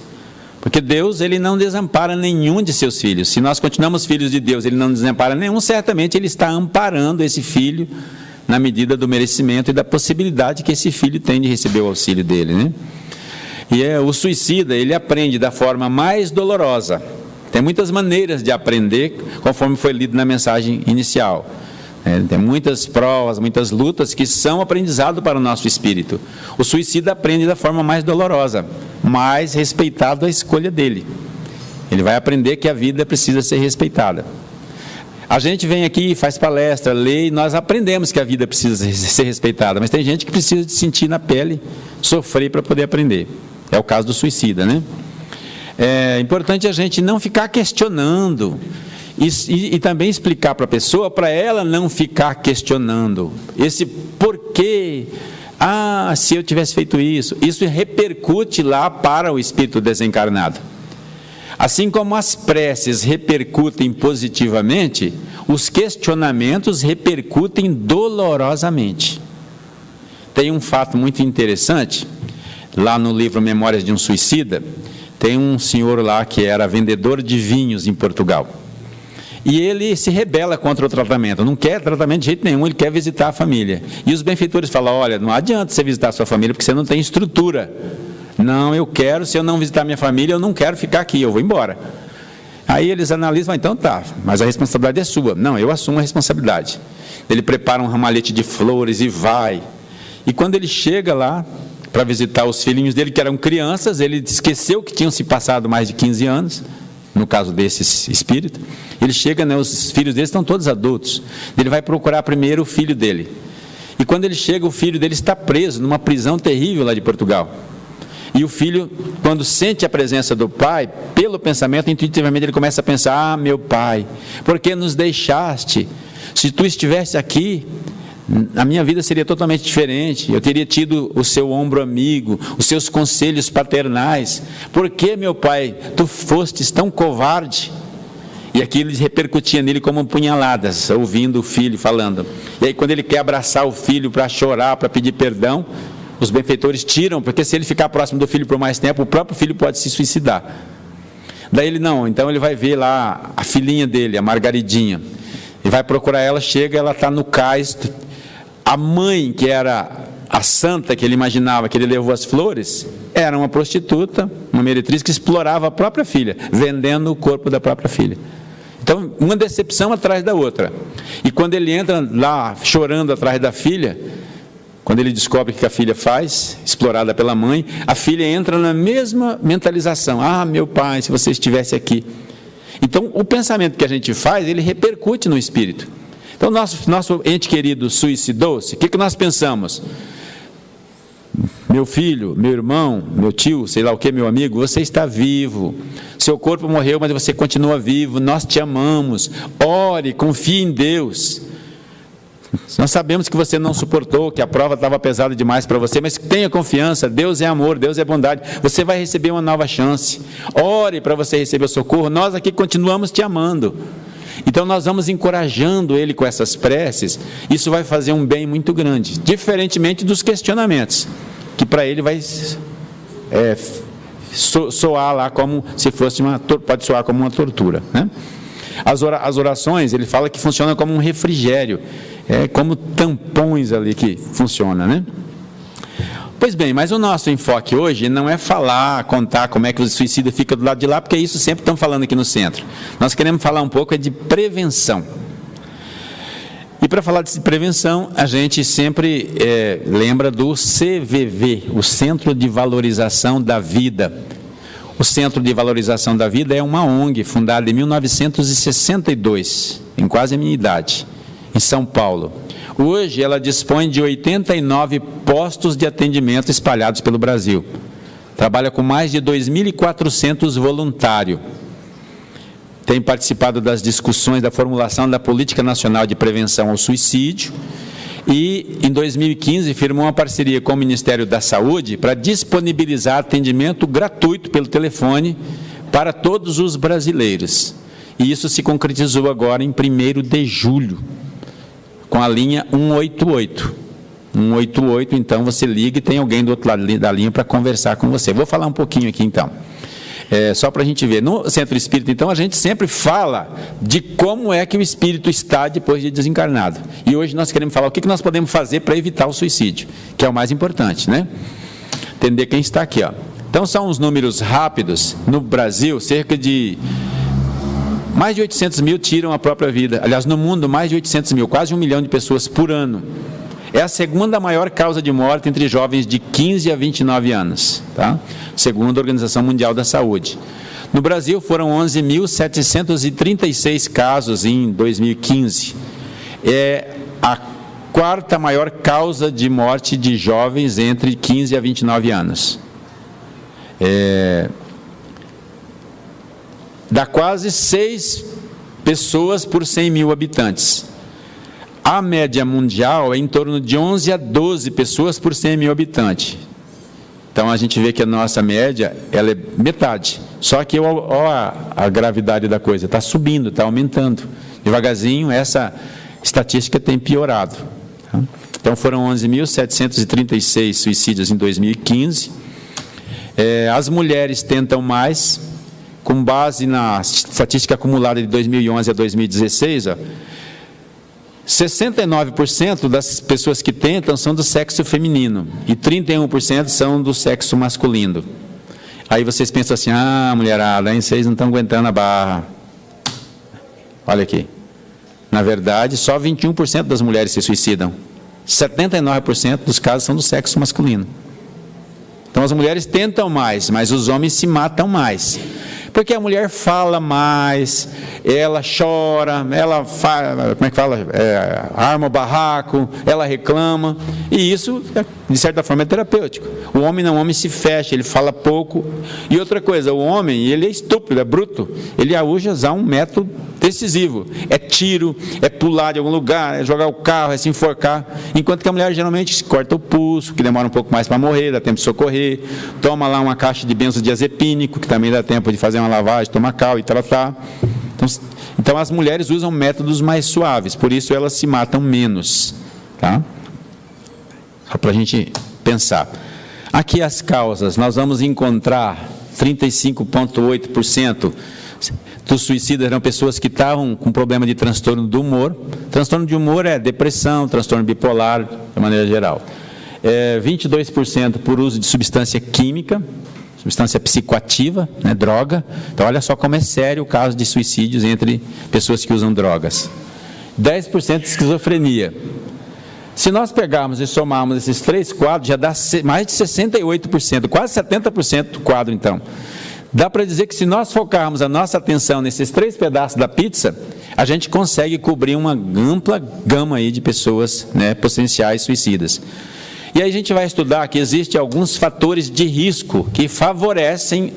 Porque Deus, ele não desampara nenhum de seus filhos. Se nós continuamos filhos de Deus, ele não desampara nenhum, certamente ele está amparando esse filho na medida do merecimento e da possibilidade que esse filho tem de receber o auxílio dele, né? E o suicida, ele aprende da forma mais dolorosa. Tem muitas maneiras de aprender, conforme foi lido na mensagem inicial. Tem muitas provas, muitas lutas que são aprendizado para o nosso espírito. O suicida aprende da forma mais dolorosa, mais respeitado a escolha dele. Ele vai aprender que a vida precisa ser respeitada. A gente vem aqui, faz palestra, lê, e nós aprendemos que a vida precisa ser respeitada, mas tem gente que precisa de sentir na pele, sofrer para poder aprender. É o caso do suicida, né? É importante a gente não ficar questionando e também explicar para a pessoa, para ela não ficar questionando esse porquê. Se eu tivesse feito isso repercute lá para o espírito desencarnado. Assim como as preces repercutem positivamente, os questionamentos repercutem dolorosamente. Tem um fato muito interessante, lá no livro Memórias de um Suicida, tem um senhor lá que era vendedor de vinhos em Portugal. E ele se rebela contra o tratamento, não quer tratamento de jeito nenhum, ele quer visitar a família. E os benfeitores falam, olha, não adianta você visitar a sua família porque você não tem estrutura. Não, eu quero, se eu não visitar minha família, eu não quero ficar aqui, eu vou embora. Aí eles analisam, então tá, mas a responsabilidade é sua. Não, eu assumo a responsabilidade. Ele prepara um ramalhete de flores e vai. E quando ele chega lá, para visitar os filhinhos dele, que eram crianças. Ele esqueceu que tinham se passado mais de 15 anos, no caso desse espírito. Ele chega, né, os filhos dele estão todos adultos. Ele vai procurar primeiro o filho dele. E quando ele chega, o filho dele está preso numa prisão terrível lá de Portugal. E o filho, quando sente a presença do pai, pelo pensamento, intuitivamente ele começa a pensar: ah, meu pai, por que nos deixaste? Se tu estivesse aqui, a minha vida seria totalmente diferente. Eu teria tido o seu ombro amigo, os seus conselhos paternais. Por que, meu pai, tu fostes tão covarde? E aquilo repercutia nele como punhaladas, ouvindo o filho falando. E aí, quando ele quer abraçar o filho para chorar, para pedir perdão, os benfeitores tiram, porque se ele ficar próximo do filho por mais tempo, o próprio filho pode se suicidar. Daí ele não, então ele vai ver lá a filhinha dele, a Margaridinha, e vai procurar ela. Chega, ela está no cais. A mãe, que era a santa que ele imaginava, que ele levou as flores, era uma prostituta, uma meretriz que explorava a própria filha, vendendo o corpo da própria filha. Então, uma decepção atrás da outra. E quando ele entra lá chorando atrás da filha, quando ele descobre o que a filha faz, explorada pela mãe, a filha entra na mesma mentalização: ah, meu pai, se você estivesse aqui. Então, o pensamento que a gente faz, ele repercute no espírito. Então, nosso ente querido suicidou-se, o que nós pensamos? Meu filho, meu irmão, meu tio, sei lá o que, meu amigo, você está vivo. Seu corpo morreu, mas você continua vivo. Nós te amamos. Ore, confie em Deus. Nós sabemos que você não suportou, que a prova estava pesada demais para você, mas tenha confiança. Deus é amor, Deus é bondade. Você vai receber uma nova chance. Ore para você receber o socorro. Nós aqui continuamos te amando. Então nós vamos encorajando ele com essas preces. Isso vai fazer um bem muito grande, diferentemente dos questionamentos, que para ele vai soar lá como se fosse pode soar como uma tortura, né? As orações, ele fala que funcionam como um refrigério, como tampões ali que funciona, né? Pois bem, mas o nosso enfoque hoje não é contar como é que o suicida fica do lado de lá, porque isso sempre estamos falando aqui no centro. Nós queremos falar um pouco de prevenção. E para falar de prevenção, a gente sempre lembra do CVV, o Centro de Valorização da Vida. O Centro de Valorização da Vida é uma ONG fundada em 1962, em quase a minha idade, em São Paulo. Hoje ela dispõe de 89 postos de atendimento espalhados pelo Brasil. Trabalha com mais de 2.400 voluntários. Tem participado das discussões da formulação da Política Nacional de Prevenção ao Suicídio e, em 2015, firmou uma parceria com o Ministério da Saúde para disponibilizar atendimento gratuito pelo telefone para todos os brasileiros. E isso se concretizou agora em 1º de julho, com a linha 188. 188, então você liga e tem alguém do outro lado da linha para conversar com você. Vou falar um pouquinho aqui então. Só para a gente ver. No Centro Espírita, então, a gente sempre fala de como é que o espírito está depois de desencarnado. E hoje nós queremos falar o que nós podemos fazer para evitar o suicídio, que é o mais importante, né? Entender quem está aqui, ó. Então, são os números rápidos. No Brasil, cerca de mais de 800 mil tiram a própria vida. Aliás, no mundo, mais de 800 mil, quase 1 milhão de pessoas por ano. É a segunda maior causa de morte entre jovens de 15 a 29 anos, tá? Segundo a Organização Mundial da Saúde. No Brasil, foram 11.736 casos em 2015. É a quarta maior causa de morte de jovens entre 15 a 29 anos. Dá quase 6 pessoas por 100 mil habitantes. A média mundial é em torno de 11 a 12 pessoas por 100 mil habitantes. Então, a gente vê que a nossa média, ela é metade. Só que, ó a gravidade da coisa, está subindo, está aumentando. Devagarzinho, essa estatística tem piorado. Tá? Então, foram 11.736 suicídios em 2015. As mulheres tentam mais, com base na estatística acumulada de 2011 a 2016, 69% das pessoas que tentam são do sexo feminino e 31% são do sexo masculino. Aí vocês pensam assim: ah, mulherada, hein, vocês não estão aguentando a barra. Olha aqui. Na verdade, só 21% das mulheres se suicidam. 79% dos casos são do sexo masculino. Então as mulheres tentam mais, mas os homens se matam mais. Porque a mulher fala mais, ela chora, ela arma o barraco, ela reclama, e isso, de certa forma, é terapêutico. O homem não, o homem se fecha, ele fala pouco. E outra coisa, o homem, ele é estúpido, é bruto, ele usa usar um método decisivo. É tiro, é pular de algum lugar, é jogar o carro, é se enforcar. Enquanto que a mulher geralmente se corta o pulso, que demora um pouco mais para morrer, dá tempo de socorrer, toma lá uma caixa de benzodiazepínico, que também dá tempo de fazer uma lavagem, tomar cal e tratar. Então as mulheres usam métodos mais suaves, por isso elas se matam menos. Tá? Só para a gente pensar. Aqui as causas, nós vamos encontrar 35,8% dos suicidas eram pessoas que estavam com problema de transtorno do humor. Transtorno de humor é depressão, transtorno bipolar, de maneira geral. 22% por uso de substância química, substância psicoativa, né, droga. Então, olha só como é sério o caso de suicídios entre pessoas que usam drogas. 10% de esquizofrenia. Se nós pegarmos e somarmos esses três quadros, já dá mais de 68%, quase 70% do quadro, então. Dá para dizer que se nós focarmos a nossa atenção nesses três pedaços da pizza, a gente consegue cobrir uma ampla gama aí de pessoas, né, potenciais suicidas. E aí a gente vai estudar que existem alguns fatores de risco que favorecem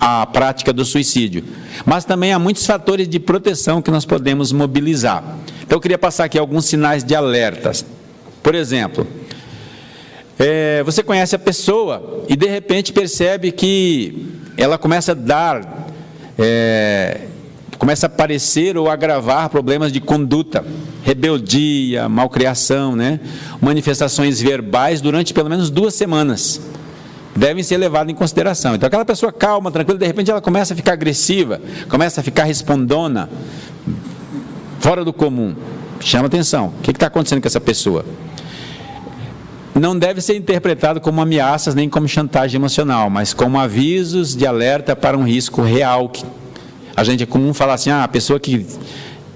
a prática do suicídio, mas também há muitos fatores de proteção que nós podemos mobilizar. Então eu queria passar aqui alguns sinais de alertas. Por exemplo, você conhece a pessoa e de repente percebe que ela começa a dar, começa a aparecer ou agravar problemas de conduta, rebeldia, malcriação, né? Manifestações verbais durante pelo menos 2 semanas. Devem ser levadas em consideração. Então aquela pessoa calma, tranquila, de repente ela começa a ficar agressiva, começa a ficar respondona, fora do comum. Chama atenção. O que está acontecendo com essa pessoa? Não deve ser interpretado como ameaças nem como chantagem emocional, mas como avisos de alerta para um risco real. A gente é comum falar assim, a pessoa que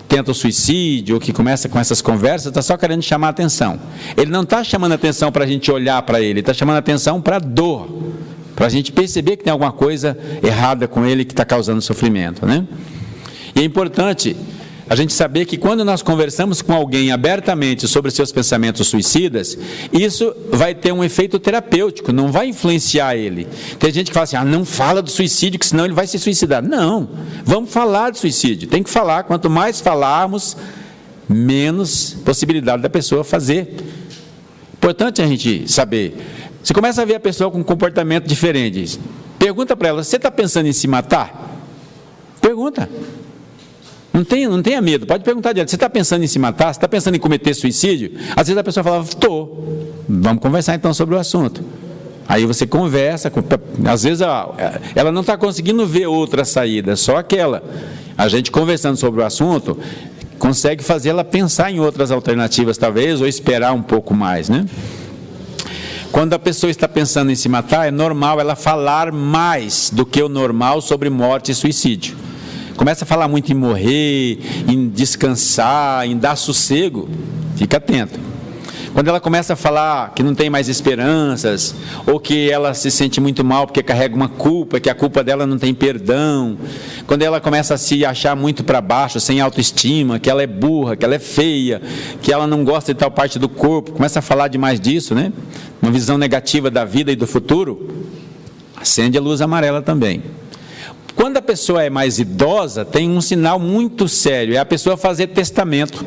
tenta o suicídio, ou que começa com essas conversas, está só querendo chamar atenção. Ele não está chamando atenção para a gente olhar para ele, está chamando atenção para a dor, para a gente perceber que tem alguma coisa errada com ele que está causando sofrimento, né? E é importante a gente saber que quando nós conversamos com alguém abertamente sobre seus pensamentos suicidas, isso vai ter um efeito terapêutico, não vai influenciar ele. Tem gente que fala assim, não fala do suicídio, que senão ele vai se suicidar. Não, vamos falar de suicídio, tem que falar, quanto mais falarmos, menos possibilidade da pessoa fazer. Importante a gente saber. Você começa a ver a pessoa com um comportamento diferente, pergunta para ela, você está pensando em se matar? Pergunta. Não tenha medo, pode perguntar direto, você está pensando em se matar? Você está pensando em cometer suicídio? Às vezes a pessoa fala, estou. Vamos conversar então sobre o assunto. Aí você conversa, às vezes ela não está conseguindo ver outra saída, só aquela. A gente conversando sobre o assunto, consegue fazê-la pensar em outras alternativas talvez, ou esperar um pouco mais, né? Quando a pessoa está pensando em se matar, é normal ela falar mais do que o normal sobre morte e suicídio. Começa a falar muito em morrer, em descansar, em dar sossego, fica atento. Quando ela começa a falar que não tem mais esperanças, ou que ela se sente muito mal porque carrega uma culpa, que a culpa dela não tem perdão, quando ela começa a se achar muito para baixo, sem autoestima, que ela é burra, que ela é feia, que ela não gosta de tal parte do corpo, começa a falar demais disso, né? Uma visão negativa da vida e do futuro, acende a luz amarela também. Quando a pessoa é mais idosa, tem um sinal muito sério, é a pessoa fazer testamento.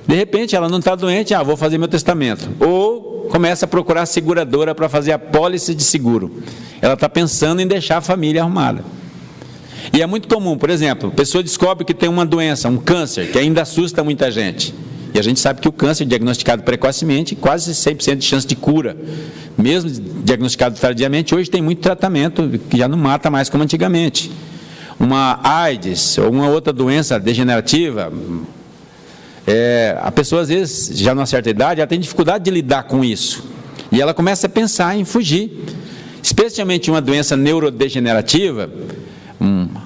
De repente, ela não está doente, vou fazer meu testamento. Ou começa a procurar a seguradora para fazer a pólice de seguro. Ela está pensando em deixar a família arrumada. E é muito comum, por exemplo, a pessoa descobre que tem uma doença, um câncer, que ainda assusta muita gente. E a gente sabe que o câncer diagnosticado precocemente, quase 100% de chance de cura. Mesmo diagnosticado tardiamente, hoje tem muito tratamento que já não mata mais como antigamente. Uma AIDS ou uma outra doença degenerativa, a pessoa às vezes, já numa certa idade, ela tem dificuldade de lidar com isso. E ela começa a pensar em fugir. Especialmente uma doença neurodegenerativa,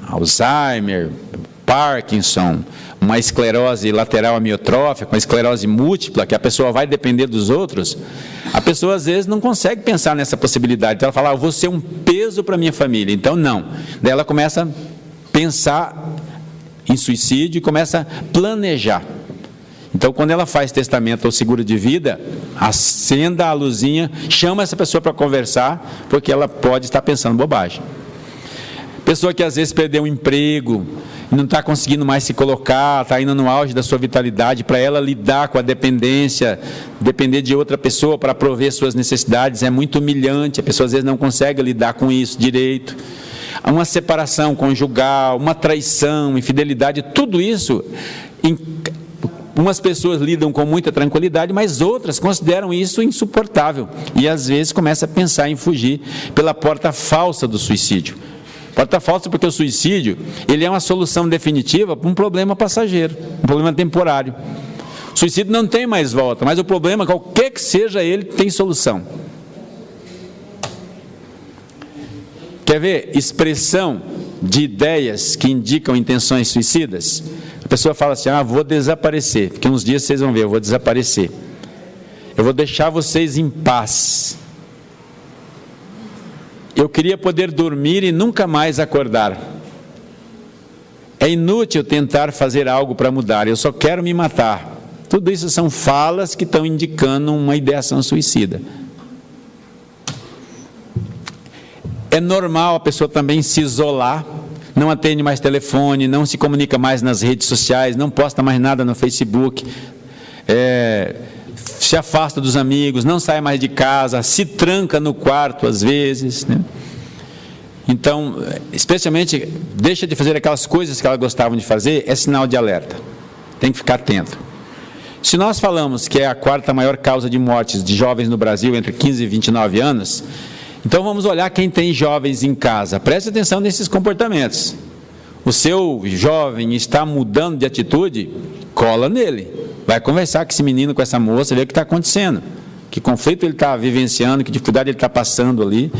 Alzheimer, Parkinson, uma esclerose lateral amiotrófica, uma esclerose múltipla, que a pessoa vai depender dos outros, a pessoa às vezes não consegue pensar nessa possibilidade. Então ela fala, eu vou ser um peso para a minha família. Então não. Daí ela começa a pensar em suicídio e começa a planejar. Então, quando ela faz testamento ou seguro de vida, acenda a luzinha, chama essa pessoa para conversar, porque ela pode estar pensando bobagem. Pessoa que às vezes perdeu um emprego, não está conseguindo mais se colocar, está indo no auge da sua vitalidade, para ela lidar com a dependência, depender de outra pessoa para prover suas necessidades, é muito humilhante, a pessoa às vezes não consegue lidar com isso direito. Uma separação conjugal, uma traição, infidelidade, tudo isso, umas pessoas lidam com muita tranquilidade, mas outras consideram isso insuportável e às vezes começam a pensar em fugir pela porta falsa do suicídio. Porta falsa porque o suicídio, ele é uma solução definitiva para um problema passageiro, um problema temporário. O suicídio não tem mais volta, mas o problema, qualquer que seja ele, tem solução. Quer ver expressão de ideias que indicam intenções suicidas? A pessoa fala assim, vou desaparecer, porque uns dias vocês vão ver, eu vou desaparecer. Eu vou deixar vocês em paz. Eu queria poder dormir e nunca mais acordar. É inútil tentar fazer algo para mudar, eu só quero me matar. Tudo isso são falas que estão indicando uma ideação suicida. É normal a pessoa também se isolar, não atende mais telefone, não se comunica mais nas redes sociais, não posta mais nada no Facebook, se afasta dos amigos, não sai mais de casa, se tranca no quarto às vezes, né? Então, especialmente, deixa de fazer aquelas coisas que elas gostavam de fazer, é sinal de alerta, tem que ficar atento. Se nós falamos que é a quarta maior causa de mortes de jovens no Brasil entre 15 e 29 anos, então vamos olhar quem tem jovens em casa, preste atenção nesses comportamentos. O seu jovem está mudando de atitude, cola nele, vai conversar com esse menino, com essa moça, ver o que está acontecendo, que conflito ele está vivenciando, que dificuldade ele está passando ali,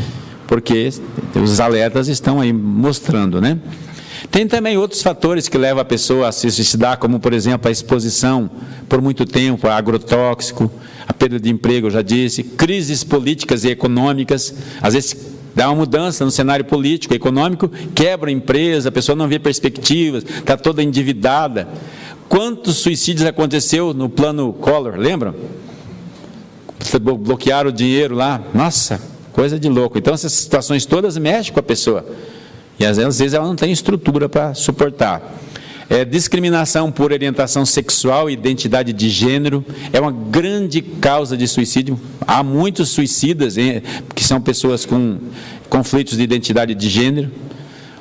porque os alertas estão aí mostrando, né? Tem também outros fatores que levam a pessoa a se suicidar, como por exemplo a exposição por muito tempo a agrotóxico, a perda de emprego, eu já disse, crises políticas e econômicas, às vezes dá uma mudança no cenário político e econômico, quebra a empresa, a pessoa não vê perspectivas, está toda endividada. Quantos suicídios aconteceu no plano Collor, lembram? Bloquearam o dinheiro lá, nossa, coisa de louco. Então essas situações todas mexem com a pessoa, e às vezes ela não tem estrutura para suportar. Discriminação por orientação sexual e identidade de gênero é uma grande causa de suicídio. Há muitos suicidas que são pessoas com conflitos de identidade de gênero.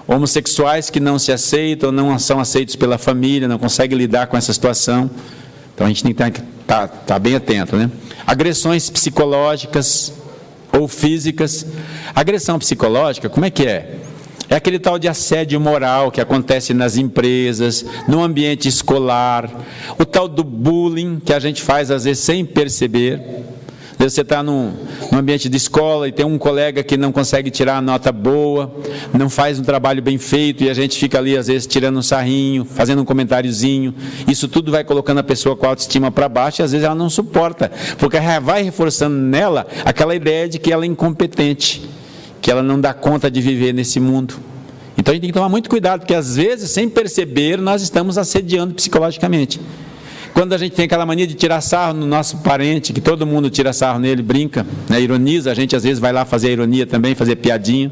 Homossexuais que não se aceitam, não são aceitos pela família, não conseguem lidar com essa situação. Então a gente tem que estar bem atento, né? Agressões psicológicas ou físicas. Agressão psicológica, como é que é? É aquele tal de assédio moral que acontece nas empresas, no ambiente escolar, o tal do bullying que a gente faz às vezes sem perceber. Às vezes você está num ambiente de escola e tem um colega que não consegue tirar a nota boa, não faz um trabalho bem feito e a gente fica ali às vezes tirando um sarrinho, fazendo um comentáriozinho. Isso tudo vai colocando a pessoa com a autoestima para baixo e às vezes ela não suporta, porque vai reforçando nela aquela ideia de que ela é incompetente, que ela não dá conta de viver nesse mundo. Então a gente tem que tomar muito cuidado, porque às vezes, sem perceber, nós estamos assediando psicologicamente. Quando a gente tem aquela mania de tirar sarro no nosso parente, que todo mundo tira sarro nele, brinca, né, ironiza, a gente às vezes vai lá fazer a ironia também, fazer piadinha,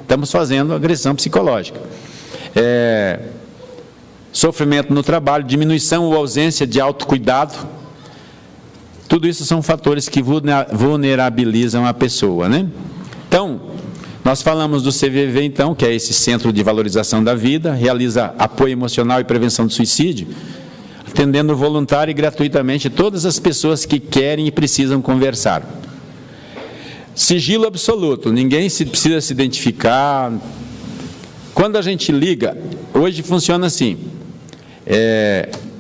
estamos fazendo agressão psicológica. Sofrimento no trabalho, diminuição ou ausência de autocuidado, tudo isso são fatores que vulnerabilizam a pessoa, né? Então, nós falamos do CVV, então, que é esse Centro de Valorização da Vida, realiza apoio emocional e prevenção do suicídio, atendendo voluntário e gratuitamente todas as pessoas que querem e precisam conversar. Sigilo absoluto, ninguém precisa se identificar. Quando a gente liga, hoje funciona assim,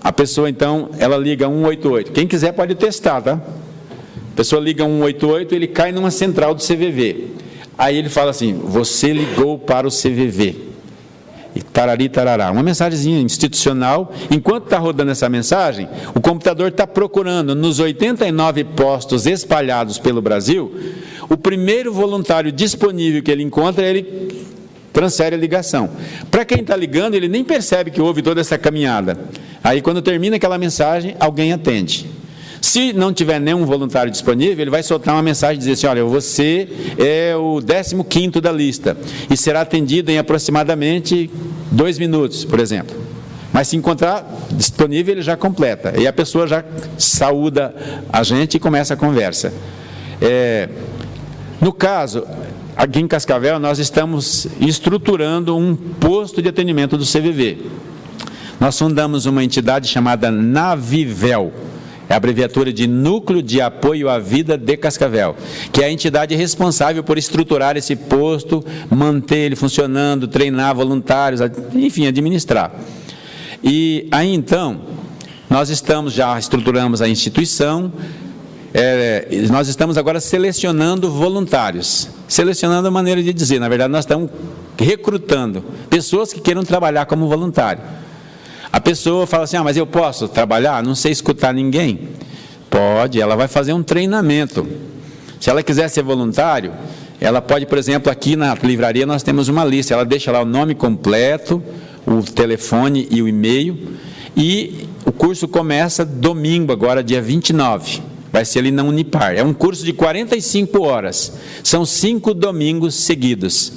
a pessoa, então, ela liga 188, quem quiser pode testar, tá? A pessoa liga 188, ele cai numa central do CVV. Aí ele fala assim, você ligou para o CVV. e tarari, tarará. Uma mensagenzinha institucional. Enquanto está rodando essa mensagem, o computador está procurando nos 89 postos espalhados pelo Brasil, o primeiro voluntário disponível que ele encontra, ele transfere a ligação. Para quem está ligando, ele nem percebe que houve toda essa caminhada. Aí, quando termina aquela mensagem, alguém atende. Se não tiver nenhum voluntário disponível, ele vai soltar uma mensagem e dizer assim: olha, você é o 15º da lista e será atendido em aproximadamente 2 minutos, por exemplo. Mas se encontrar disponível, ele já completa. E a pessoa já saúda a gente e começa a conversa. No caso, aqui em Cascavel, nós estamos estruturando um posto de atendimento do CVV. Nós fundamos uma entidade chamada Navivel, é a abreviatura de Núcleo de Apoio à Vida de Cascavel, que é a entidade responsável por estruturar esse posto, manter ele funcionando, treinar voluntários, enfim, administrar. E aí, então, nós já estruturamos a instituição. Nós estamos agora selecionando voluntários. Selecionando a maneira de dizer, na verdade, nós estamos recrutando pessoas que queiram trabalhar como voluntário. A pessoa fala assim: mas eu posso trabalhar? Não sei escutar ninguém. Pode, ela vai fazer um treinamento. Se ela quiser ser voluntário, ela pode, por exemplo, aqui na livraria nós temos uma lista, ela deixa lá o nome completo, o telefone e o e-mail, e o curso começa domingo, agora dia 29. Vai ser ali na Unipar. É um curso de 45 horas. São 5 domingos seguidos.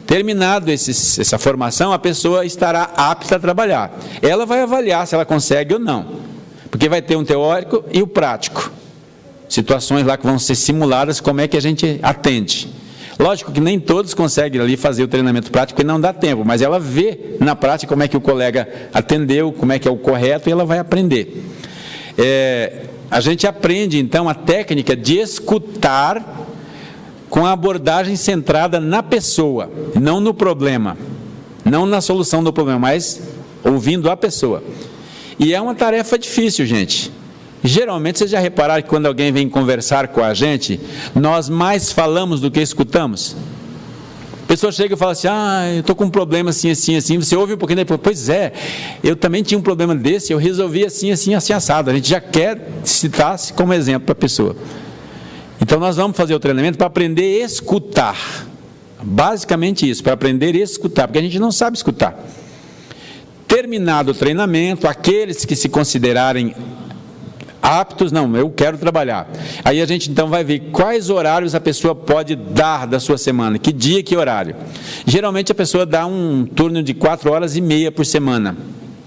Terminado essa formação, a pessoa estará apta a trabalhar. Ela vai avaliar se ela consegue ou não. Porque vai ter um teórico e o prático. Situações lá que vão ser simuladas, como é que a gente atende. Lógico que nem todos conseguem ali fazer o treinamento prático, porque não dá tempo. Mas ela vê na prática como é que o colega atendeu, como é que é o correto, e ela vai aprender. A gente aprende, então, a técnica de escutar com a abordagem centrada na pessoa, não no problema, não na solução do problema, mas ouvindo a pessoa. E é uma tarefa difícil, gente. Geralmente, vocês já repararam que quando alguém vem conversar com a gente, nós mais falamos do que escutamos? A pessoa chega e fala assim: eu estou com um problema assim, assim, assim. Você ouve um pouquinho, daí, pois é, eu também tinha um problema desse, eu resolvi assim, assim, assim, assado. A gente já quer citar-se como exemplo para a pessoa. Então, nós vamos fazer o treinamento para aprender a escutar. Basicamente isso, para aprender a escutar, porque a gente não sabe escutar. Terminado o treinamento, aqueles que se considerarem aptos, não, eu quero trabalhar. Aí a gente então vai ver quais horários a pessoa pode dar da sua semana, que dia, que horário. Geralmente a pessoa dá um turno de 4 horas e meia por semana,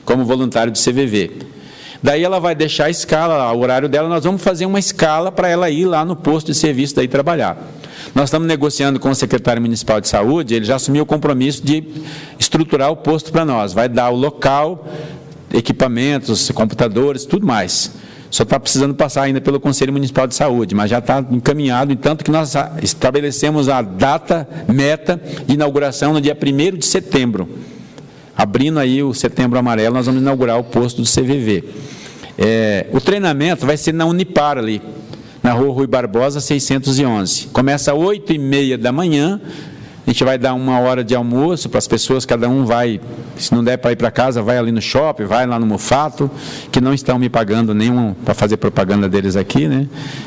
como voluntário do CVV. Daí ela vai deixar a escala, o horário dela, nós vamos fazer uma escala para ela ir lá no posto de serviço daí trabalhar. Nós estamos negociando com o secretário municipal de saúde, ele já assumiu o compromisso de estruturar o posto para nós, vai dar o local, equipamentos, computadores, tudo mais. Só está precisando passar ainda pelo Conselho Municipal de Saúde, mas já está encaminhado, tanto que nós estabelecemos a data meta de inauguração no dia 1º de setembro. Abrindo aí o Setembro Amarelo, nós vamos inaugurar o posto do CVV. O treinamento vai ser na Unipar ali, na Rua Rui Barbosa, 611. Começa às 8h30 da manhã, a gente vai dar 1 hora de almoço para as pessoas, cada um vai, se não der para ir para casa, vai ali no shopping, vai lá no Mufato, que não estão me pagando nenhum para fazer propaganda deles aqui, né?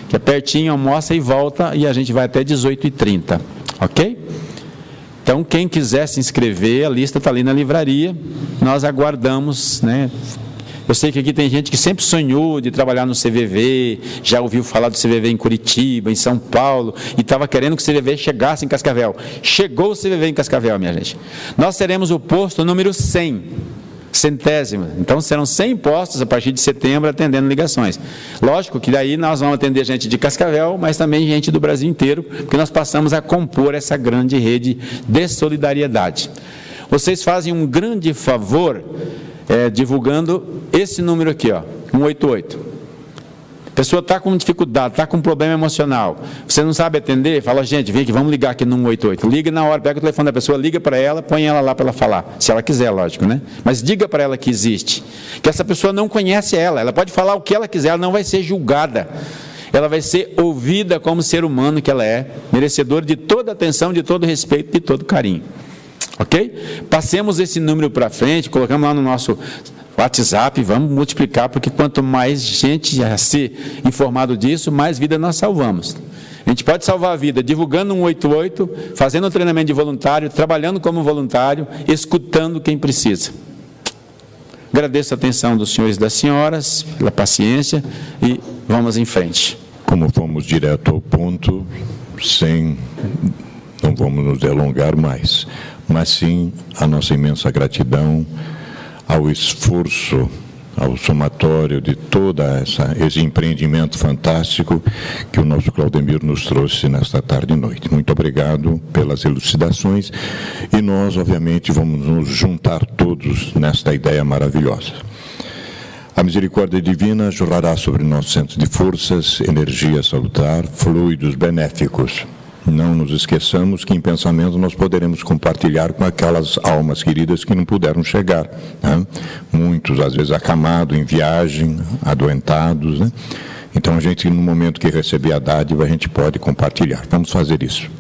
Que é pertinho, almoça e volta, e a gente vai até 18h30, ok? Então, quem quiser se inscrever, a lista está ali na livraria, nós aguardamos, né? Eu sei que aqui tem gente que sempre sonhou de trabalhar no CVV, já ouviu falar do CVV em Curitiba, em São Paulo, e estava querendo que o CVV chegasse em Cascavel. Chegou o CVV em Cascavel, minha gente. Nós teremos o posto número 100, centésimo. Então, serão 100 postos a partir de setembro atendendo ligações. Lógico que daí nós vamos atender gente de Cascavel, mas também gente do Brasil inteiro, porque nós passamos a compor essa grande rede de solidariedade. Vocês fazem um grande favor divulgando esse número aqui, ó, 188. A pessoa está com dificuldade, está com um problema emocional, você não sabe atender, fala: gente, vem aqui, vamos ligar aqui no 188. Liga na hora, pega o telefone da pessoa, liga para ela, põe ela lá para ela falar, se ela quiser, lógico, né? Mas diga para ela que existe, que essa pessoa não conhece ela pode falar o que ela quiser, ela não vai ser julgada, ela vai ser ouvida como ser humano que ela é, merecedora de toda atenção, de todo respeito, de todo carinho. Ok? Passemos esse número para frente, colocamos lá no nosso WhatsApp, vamos multiplicar, porque quanto mais gente a ser informado disso, mais vida nós salvamos. A gente pode salvar a vida divulgando 188, fazendo um treinamento de voluntário, trabalhando como voluntário, escutando quem precisa. Agradeço a atenção dos senhores e das senhoras, pela paciência, e vamos em frente. Como fomos direto ao ponto, não vamos nos delongar mais, mas sim a nossa imensa gratidão ao esforço, ao somatório de todo esse empreendimento fantástico que o nosso Claudemir nos trouxe nesta tarde e noite. Muito obrigado pelas elucidações e nós, obviamente, vamos nos juntar todos nesta ideia maravilhosa. A misericórdia divina jorrará sobre nosso centro de forças, energia salutar, fluidos benéficos. Não nos esqueçamos que em pensamento nós poderemos compartilhar com aquelas almas queridas que não puderam chegar, né? Muitos, às vezes, acamados, em viagem, adoentados, né? Então, a gente, no momento que receber a dádiva, a gente pode compartilhar. Vamos fazer isso.